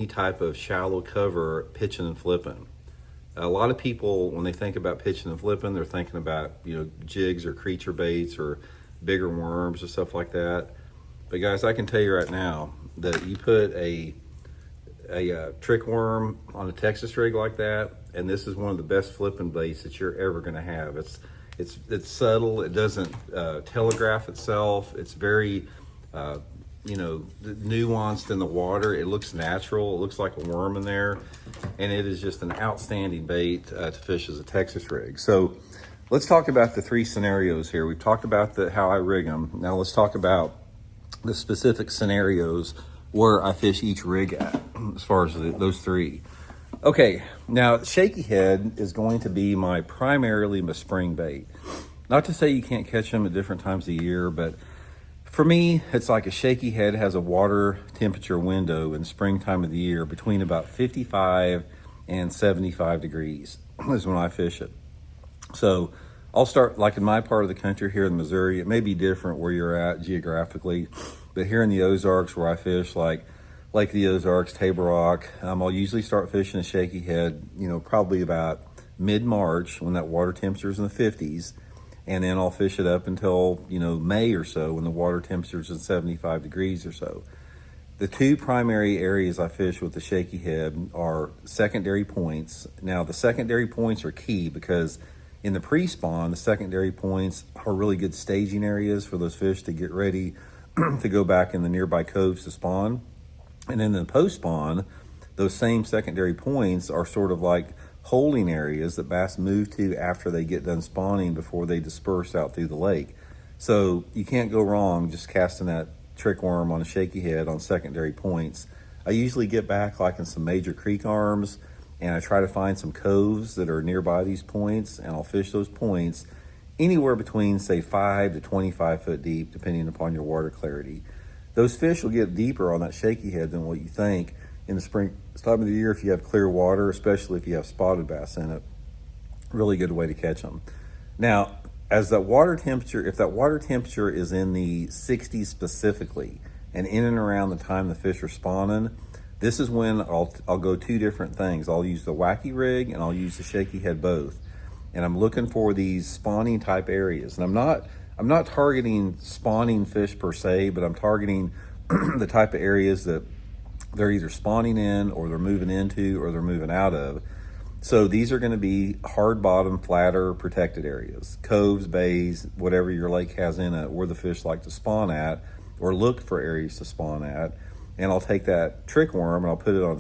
any type of shallow cover pitching and flipping. A lot of people, when they think about pitching and flipping, they're thinking about, jigs or creature baits or bigger worms or stuff like that. But guys, I can tell you right now that you put a trick worm on a Texas rig like that, and this is one of the best flipping baits that you're ever going to have. It's subtle. It doesn't telegraph itself. It's very nuanced in the water. It looks natural. It looks like a worm in there, and it is just an outstanding bait to fish as a Texas rig. So let's talk about the three scenarios here. We've talked about how I rig them. Now let's talk about the specific scenarios where I fish each rig at, as far as those three. Okay, now shaky head is going to be primarily my spring bait. Not to say you can't catch them at different times of year, but for me, it's like a shaky head has a water temperature window in springtime of the year between about 55 and 75 degrees is when I fish it. So I'll start, like in my part of the country here in Missouri, it may be different where you're at geographically, but here in the Ozarks where I fish, like Lake of the Ozarks, Table Rock, I'll usually start fishing a shaky head, probably about mid-March when that water temperature is in the 50s. And then I'll fish it up until, May or so when the water temperature is in 75 degrees or so. The two primary areas I fish with the shaky head are secondary points. Now, the secondary points are key because in the pre-spawn, the secondary points are really good staging areas for those fish to get ready to go back in the nearby coves to spawn. And then in the post-spawn, those same secondary points are sort of like holding areas that bass move to after they get done spawning before they disperse out through the lake. So you can't go wrong just casting that trick worm on a shaky head on secondary points. I usually get back like in some major creek arms, and I try to find some coves that are nearby these points, and I'll fish those points anywhere between, say, 5 to 25 foot deep, depending upon your water clarity. Those fish will get deeper on that shaky head than what you think in the spring time of the year if you have clear water, especially if you have spotted bass in it. Really good way to catch them. Now, if that water temperature is in the 60s specifically, and in and around the time the fish are spawning, this is when I'll go two different things. I'll use the wacky rig and I'll use the shaky head both. And I'm looking for these spawning type areas. And I'm not targeting spawning fish per se, but I'm targeting the type of areas that they're either spawning in or they're moving into or they're moving out of. So these are going to be hard bottom, flatter, protected areas, coves, bays, whatever your lake has in it, where the fish like to spawn at or look for areas to spawn at. And I'll take that trick worm and I'll put it on